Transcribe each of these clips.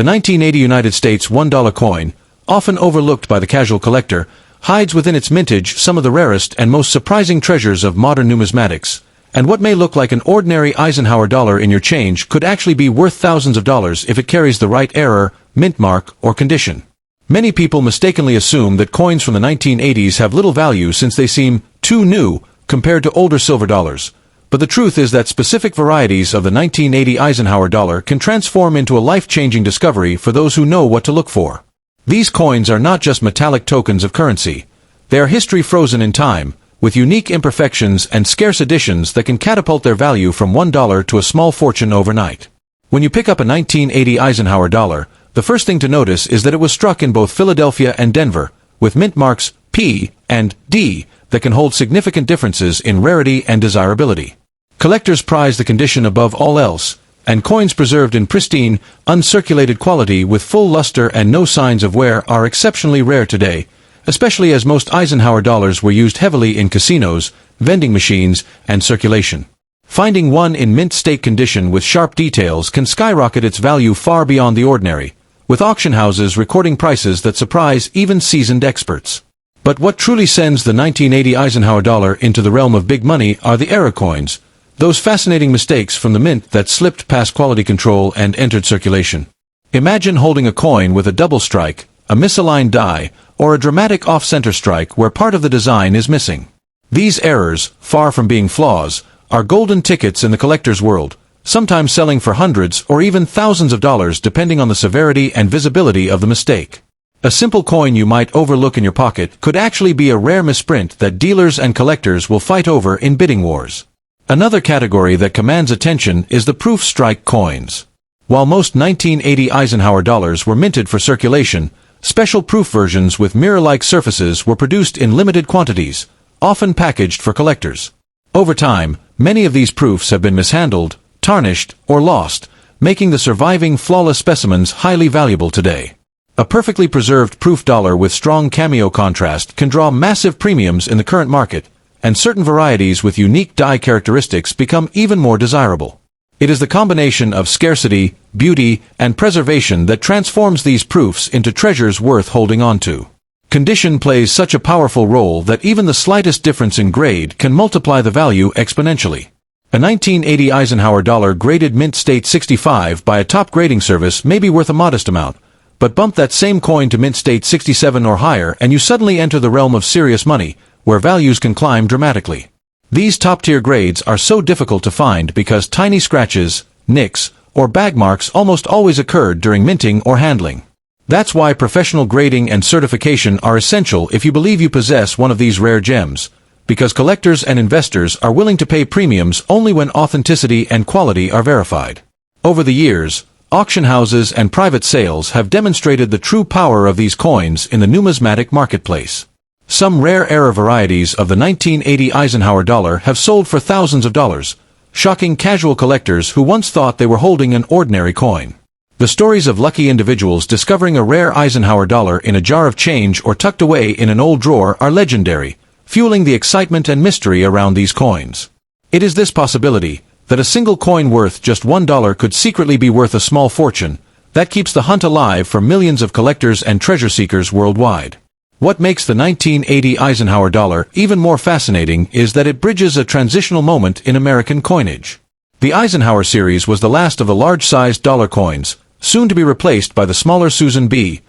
The 1980 United States $1 coin, often overlooked by the casual collector, hides within its mintage some of the rarest and most surprising treasures of modern numismatics, and what may look like an ordinary Eisenhower dollar in your change could actually be worth thousands of dollars if it carries the right error, mint mark, or condition. Many people mistakenly assume that coins from the 1980s have little value since they seem too new compared to older silver dollars. But the truth is that specific varieties of the 1980 Eisenhower dollar can transform into a life-changing discovery for those who know what to look for. These coins are not just metallic tokens of currency. They are history frozen in time, with unique imperfections and scarce editions that can catapult their value from $1 to a small fortune overnight. When you pick up a 1980 Eisenhower dollar, the first thing to notice is that it was struck in both Philadelphia and Denver, with mint marks P and D that can hold significant differences in rarity and desirability. Collectors prize the condition above all else, and coins preserved in pristine, uncirculated quality with full luster and no signs of wear are exceptionally rare today, especially as most Eisenhower dollars were used heavily in casinos, vending machines, and circulation. Finding one in mint state condition with sharp details can skyrocket its value far beyond the ordinary, with auction houses recording prices that surprise even seasoned experts. But what truly sends the 1980 Eisenhower dollar into the realm of big money are the error coins, those fascinating mistakes from the mint that slipped past quality control and entered circulation. Imagine holding a coin with a double strike, a misaligned die, or a dramatic off-center strike where part of the design is missing. These errors, far from being flaws, are golden tickets in the collector's world, sometimes selling for hundreds or even thousands of dollars depending on the severity and visibility of the mistake. A simple coin you might overlook in your pocket could actually be a rare misprint that dealers and collectors will fight over in bidding wars. Another category that commands attention is the proof strike coins. While most 1980 Eisenhower dollars were minted for circulation, special proof versions with mirror-like surfaces were produced in limited quantities, often packaged for collectors. Over time, many of these proofs have been mishandled, tarnished, or lost, making the surviving flawless specimens highly valuable today. A perfectly preserved proof dollar with strong cameo contrast can draw massive premiums in the current market, and certain varieties with unique die characteristics become even more desirable. It is the combination of scarcity, beauty, and preservation that transforms these proofs into treasures worth holding on to. Condition plays such a powerful role that even the slightest difference in grade can multiply the value exponentially. A 1980 Eisenhower dollar graded mint state 65 by a top grading service may be worth a modest amount, but bump that same coin to mint state 67 or higher and you suddenly enter the realm of serious money, where values can climb dramatically. These top-tier grades are so difficult to find because tiny scratches, nicks, or bag marks almost always occurred during minting or handling. That's why professional grading and certification are essential if you believe you possess one of these rare gems, because collectors and investors are willing to pay premiums only when authenticity and quality are verified. Over the years, auction houses and private sales have demonstrated the true power of these coins in the numismatic marketplace. Some rare error varieties of the 1980 Eisenhower dollar have sold for thousands of dollars, shocking casual collectors who once thought they were holding an ordinary coin. The stories of lucky individuals discovering a rare Eisenhower dollar in a jar of change or tucked away in an old drawer are legendary, fueling the excitement and mystery around these coins. It is this possibility, that a single coin worth just $1 could secretly be worth a small fortune, that keeps the hunt alive for millions of collectors and treasure seekers worldwide. What makes the 1980 Eisenhower dollar even more fascinating is that it bridges a transitional moment in American coinage. The Eisenhower series was the last of the large-sized dollar coins, soon to be replaced by the smaller Susan B.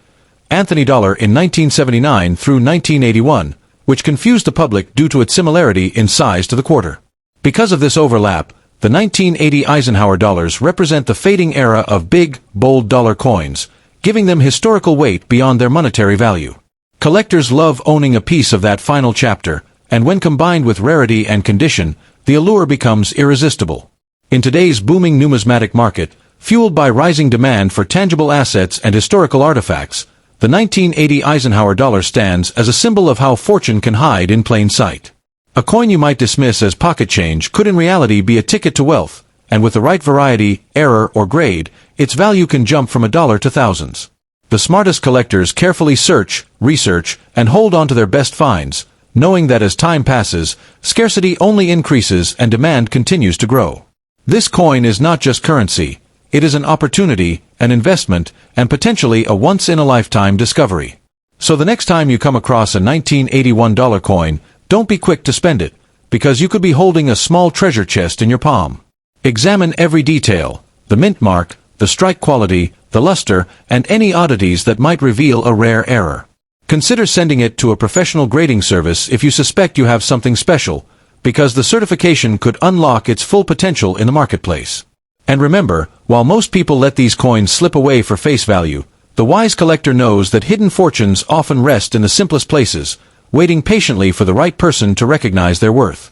Anthony dollar in 1979 through 1981, which confused the public due to its similarity in size to the quarter. Because of this overlap, the 1980 Eisenhower dollars represent the fading era of big, bold dollar coins, giving them historical weight beyond their monetary value. Collectors love owning a piece of that final chapter, and when combined with rarity and condition, the allure becomes irresistible. In today's booming numismatic market, fueled by rising demand for tangible assets and historical artifacts, the 1980 Eisenhower dollar stands as a symbol of how fortune can hide in plain sight. A coin you might dismiss as pocket change could in reality be a ticket to wealth, and with the right variety, error, or grade, its value can jump from $1 to thousands. The smartest collectors carefully search, research, and hold on to their best finds, knowing that as time passes, scarcity only increases and demand continues to grow. This coin is not just currency, It is an opportunity, an investment, and potentially a once-in-a-lifetime discovery. So the next time you come across a 1981 dollar coin, don't be quick to spend it, because you could be holding a small treasure chest in your palm. Examine every detail, the mint mark, the strike quality, the luster, and any oddities that might reveal a rare error. Consider sending it to a professional grading service if you suspect you have something special, because the certification could unlock its full potential in the marketplace. And remember, while most people let these coins slip away for face value, the wise collector knows that hidden fortunes often rest in the simplest places, waiting patiently for the right person to recognize their worth.